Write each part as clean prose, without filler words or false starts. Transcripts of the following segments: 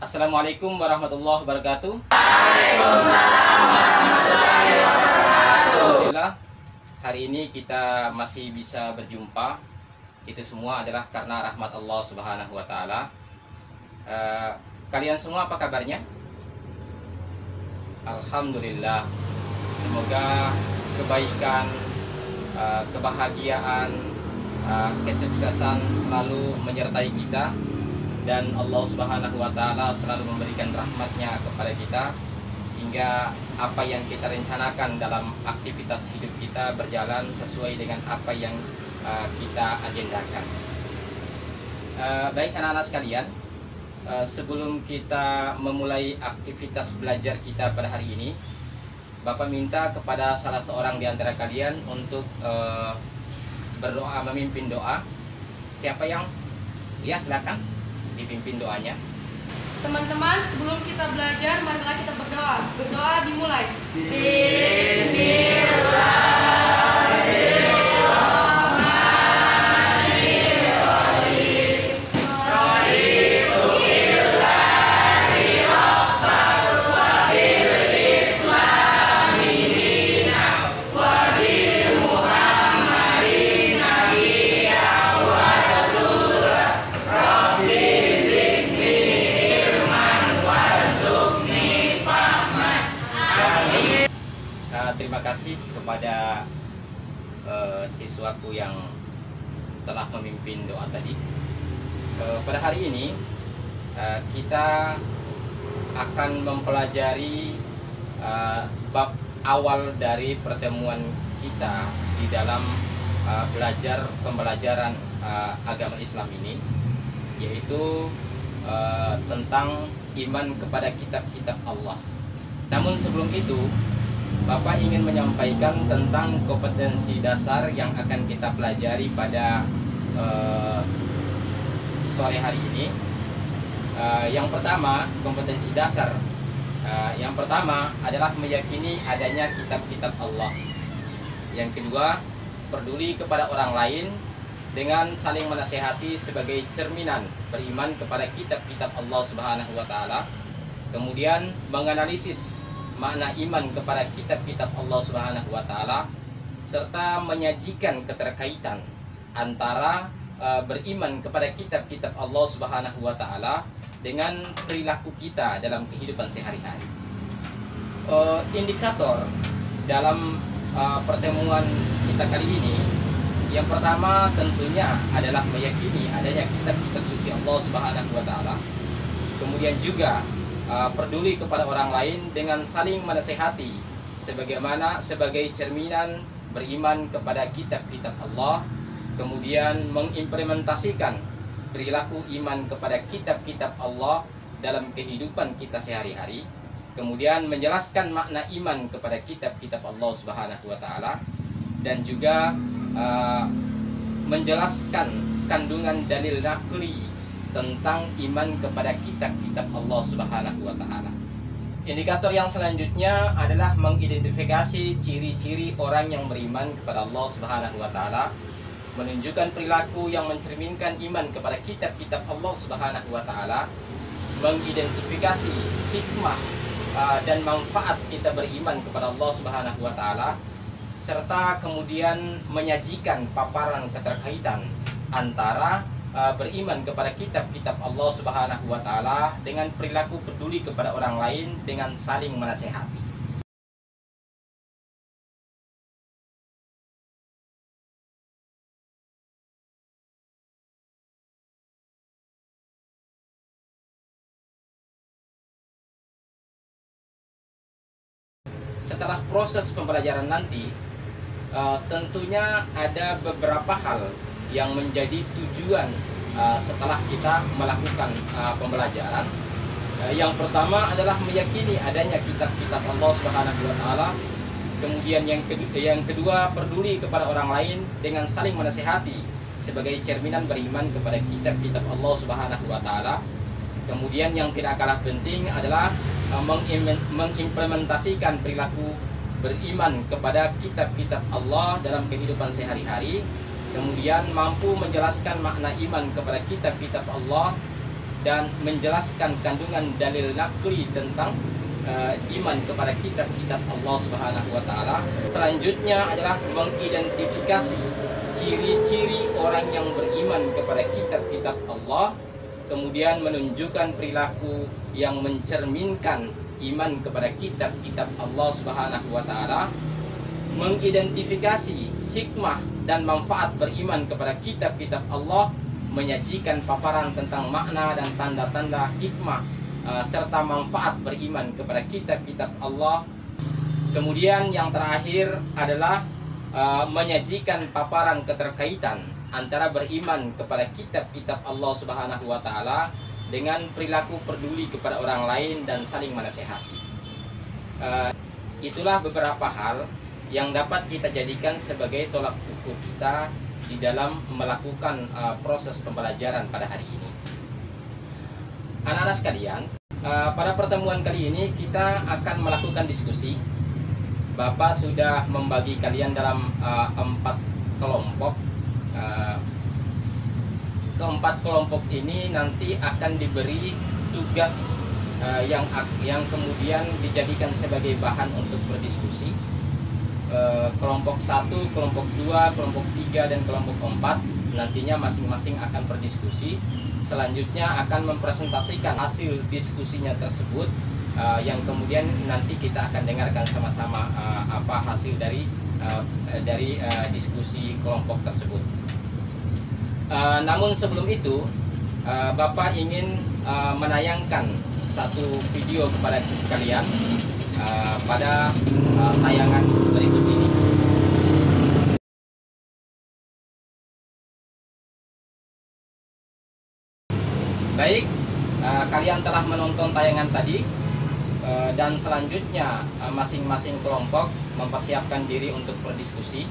Assalamualaikum warahmatullahi wabarakatuh. Waalaikumsalam warahmatullahi wabarakatuh. Alhamdulillah, hari ini kita masih bisa berjumpa. Itu semua adalah karena rahmat Allah Subhanahu wa Ta'ala. Kalian semua apa kabarnya? Alhamdulillah. Semoga kebaikan, kebahagiaan, kesuksesan selalu menyertai kita, dan Allah Subhanahu wa Ta'ala selalu memberikan rahmatnya kepada kita, hingga apa yang kita rencanakan dalam aktivitas hidup kita berjalan sesuai dengan apa yang kita agendakan. Baik anak-anak sekalian, sebelum kita memulai aktivitas belajar kita pada hari ini, Bapak minta kepada salah seorang di antara kalian untuk berdoa, memimpin doa. Siapa yang? Ya, silakan dipimpin doanya. Teman-teman, sebelum kita belajar, marilah kita berdoa. Berdoa dimulai. Terima kasih kepada siswaku yang telah memimpin doa tadi. Pada hari ini kita akan mempelajari bab awal dari pertemuan kita di dalam pembelajaran agama Islam ini, yaitu tentang iman kepada kitab-kitab Allah. Namun sebelum itu, Bapak ingin menyampaikan tentang kompetensi dasar yang akan kita pelajari pada sore hari ini. Yang pertama, kompetensi dasar. Yang pertama adalah meyakini adanya kitab-kitab Allah. Yang kedua, peduli kepada orang lain dengan saling menasehati sebagai cerminan beriman kepada kitab-kitab Allah Subhanahu wa Ta'ala. Kemudian menganalisis makna iman kepada kitab-kitab Allah Subhanahu wa Ta'ala, serta menyajikan keterkaitan antara beriman kepada kitab-kitab Allah Subhanahu wa Ta'ala dengan perilaku kita dalam kehidupan sehari-hari. Indikator dalam pertemuan kita kali ini, yang pertama tentunya adalah meyakini adanya kitab-kitab suci Allah Subhanahu wa Ta'ala. Kemudian juga peduli kepada orang lain dengan saling menasehati sebagai cerminan beriman kepada kitab-kitab Allah. Kemudian mengimplementasikan perilaku iman kepada kitab-kitab Allah dalam kehidupan kita sehari-hari. Kemudian menjelaskan makna iman kepada kitab-kitab Allah Subhanahu wa Ta'ala, dan juga menjelaskan kandungan dalil nakli tentang iman kepada kitab-kitab Allah Subhanahu wa Ta'ala. Indikator yang selanjutnya adalah mengidentifikasi ciri-ciri orang yang beriman kepada Allah Subhanahu wa Ta'ala, menunjukkan perilaku yang mencerminkan iman kepada kitab-kitab Allah Subhanahu wa Ta'ala, mengidentifikasi hikmah dan manfaat kita beriman kepada Allah Subhanahu wa Ta'ala, serta kemudian menyajikan paparan keterkaitan antara beriman kepada kitab-kitab Allah Subhanahu wa Ta'ala dengan perilaku peduli kepada orang lain dengan saling menasehati. Setelah proses pembelajaran nanti, tentunya ada beberapa hal yang menjadi tujuan setelah kita melakukan pembelajaran. Yang pertama adalah meyakini adanya kitab-kitab Allah Subhanahu wa Ta'ala. Kemudian yang kedua, peduli kepada orang lain dengan saling menasehati sebagai cerminan beriman kepada kitab-kitab Allah Subhanahu wa Ta'ala. Kemudian yang tidak kalah penting adalah mengimplementasikan perilaku beriman kepada kitab-kitab Allah dalam kehidupan sehari-hari. Kemudian mampu menjelaskan makna iman kepada kitab-kitab Allah dan menjelaskan kandungan dalil nakli tentang iman kepada kitab-kitab Allah Subhanahu wa taala. Selanjutnya adalah mengidentifikasi ciri-ciri orang yang beriman kepada kitab-kitab Allah, kemudian menunjukkan perilaku yang mencerminkan iman kepada kitab-kitab Allah Subhanahu wa taala, mengidentifikasi hikmah dan manfaat beriman kepada kitab-kitab Allah, menyajikan paparan tentang makna dan tanda-tanda hikmah serta manfaat beriman kepada kitab-kitab Allah. Kemudian yang terakhir adalah menyajikan paparan keterkaitan antara beriman kepada kitab-kitab Allah Subhanahu wa taala dengan perilaku peduli kepada orang lain dan saling menasehati. Itulah beberapa hal yang dapat kita jadikan sebagai tolak ukur kita di dalam melakukan proses pembelajaran pada hari ini. Anak-anak sekalian, pada pertemuan kali ini kita akan melakukan diskusi. Bapak sudah membagi kalian dalam 4 kelompok. Keempat kelompok ini nanti akan diberi tugas yang kemudian dijadikan sebagai bahan untuk berdiskusi. Kelompok 1, kelompok 2, kelompok 3, dan kelompok 4 nantinya masing-masing akan berdiskusi. Selanjutnya akan mempresentasikan hasil diskusinya tersebut, yang kemudian nanti kita akan dengarkan sama-sama apa hasil dari diskusi kelompok tersebut. Namun sebelum itu, Bapak ingin menayangkan satu video kepada kalian pada tayangan berikut ini. Baik, kalian telah menonton tayangan tadi, dan selanjutnya masing-masing kelompok mempersiapkan diri untuk berdiskusi.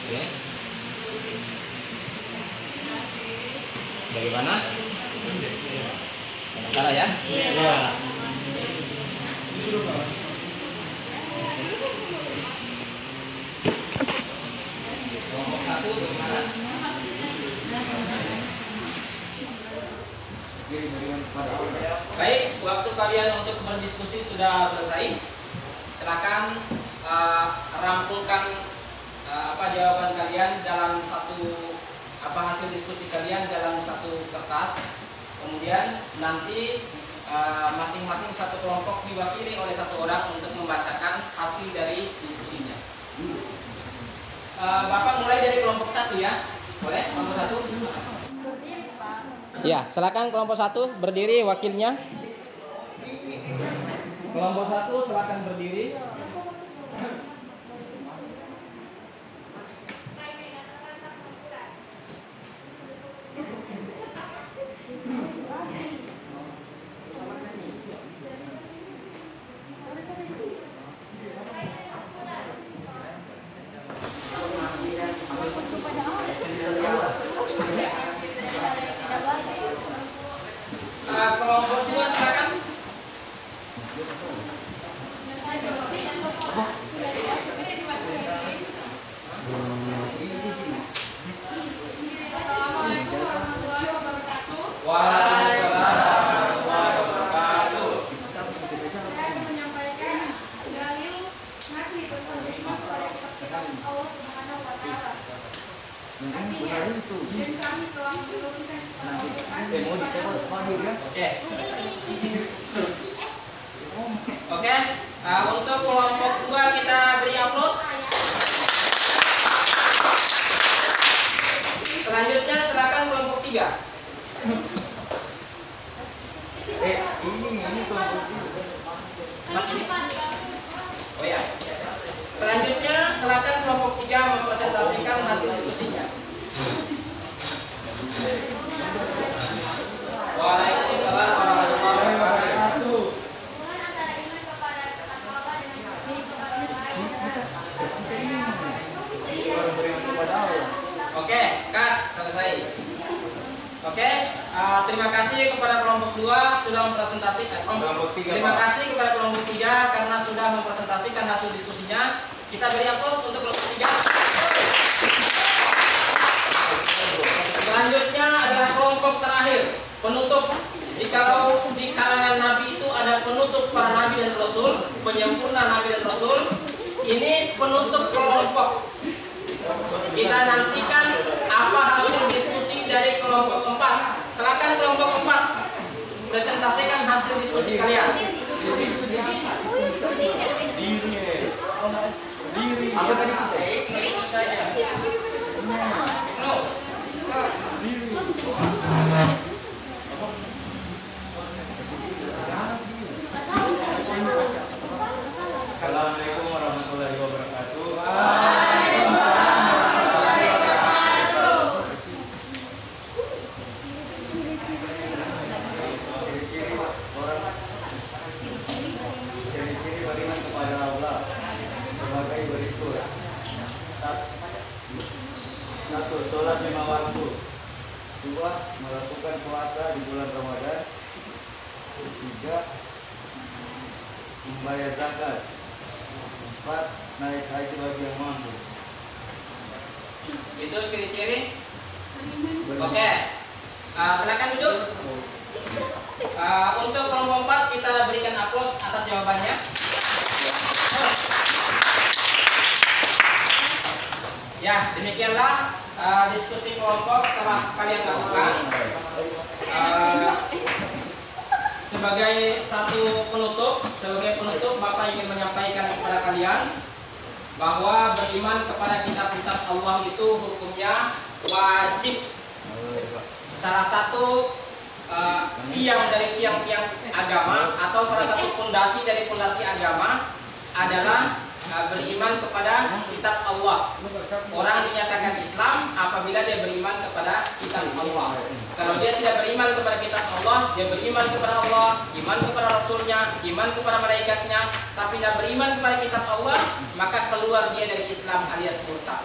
Oke. Bagaimana? Sementara ya? Iya. Kelompok 1 bagaimana? Baik, waktu kalian untuk berdiskusi sudah selesai. Silakan rampungkan jawaban kalian dalam hasil diskusi kalian dalam satu kertas. Kemudian nanti masing-masing satu kelompok diwakili oleh satu orang untuk membacakan hasil dari diskusinya. Bapak mulai dari kelompok 1 ya. Boleh? Kelompok 1. Ya, silakan kelompok 1 berdiri wakilnya. Kelompok 1 silakan berdiri. Kelompok 2 silakan. Waalaikumsalam warahmatullahi wabarakatuh. Saya akan menyampaikan dalil nakli tentang iman kepada kitab Allah Subhanahu wa taala. Artinya, dan kami telah menurunkan kepada Al-Quran. Oke, selesai. Oke, untuk kelompok 2 kita beri aplaus. Selanjutnya silakan kelompok 3. Ini kelompok 3. Oh ya. Selanjutnya silakan kelompok 3 mempresentasikan hasil diskusinya. Waalaikumsalam warahmatullahi wabarakatuh. Hubungan antara iman terima kasih kepada kelompok 2 sudah mempresentasikan. Terima kasih kepada kelompok 3 karena sudah mempresentasikan hasil diskusinya. Kita beri aplaus untuk kelompok 3. Selanjutnya adalah kelompok terakhir, penutup. Jikalau di kalangan Nabi itu ada penutup para Nabi dan Rasul, penyempurna Nabi dan Rasul, ini penutup kelompok. Kita nantikan apa hasil diskusi dari kelompok 4. Silakan kelompok 4 presentasikan hasil diskusi kalian. Apa tadi kita? Assalamualaikum warahmatullahi wabarakatuh. Ciri-ciri beriman kepada Allah sebagai berikut. 1. Sholat 5 waktu. 2. Melakukan puasa di bulan Ramadan. 3. Membayar zakat. 4. Naik haji bagi yang mampu. Itu ciri-ciri. Oke. Silakan duduk. Untuk kelompok 4 kita berikan aplaus atas jawabannya. Ya, demikianlah diskusi kelompok telah kalian lakukan. Sebagai penutup, Bapak ingin menyampaikan kepada kalian bahwa beriman kepada kitab-kitab Allah itu hukumnya wajib. Salah satu tiang dari tiang-tiang agama atau salah satu fondasi dari fondasi agama adalah beriman kepada kitab Allah. Orang dinyatakan Islam apabila dia beriman kepada kitab Allah. Kalau dia tidak beriman kepada kitab Allah, dia beriman kepada Allah, iman kepada Rasulnya, iman kepada malaikatnya, tapi tidak beriman kepada kitab Allah, maka keluar dia dari Islam alias murtad.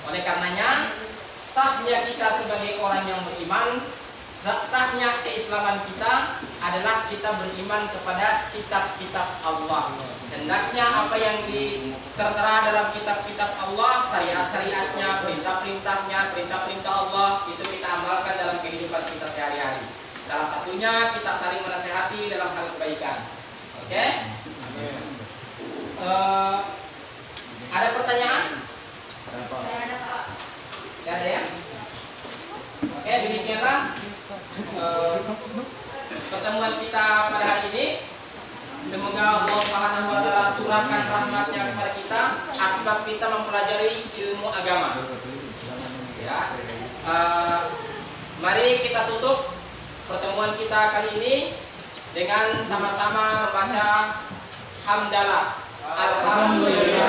Oleh karenanya, sahnya kita sebagai orang yang beriman, sahnya keislaman kita adalah kita beriman kepada kitab-kitab Allah. Hendaknya apa yang tertera dalam kitab-kitab Allah, syariat-syariatnya, perintah-perintahnya, perintah-perintah Allah, itu kita amalkan dalam kehidupan kita sehari-hari. Salah satunya kita saling menasehati dalam hal kebaikan. Oke? Ada pertanyaan? Ada Pak. Tidak ada ya? Oke, demikianlah pertemuan kita pada hari ini. Semoga Allah Subhanahu wa Ta'ala curahkan rahmatnya kepada kita, asbab kita mempelajari ilmu agama. Ya. Mari kita tutup pertemuan kita kali ini dengan sama-sama membaca hamdalah. Alhamdulillah.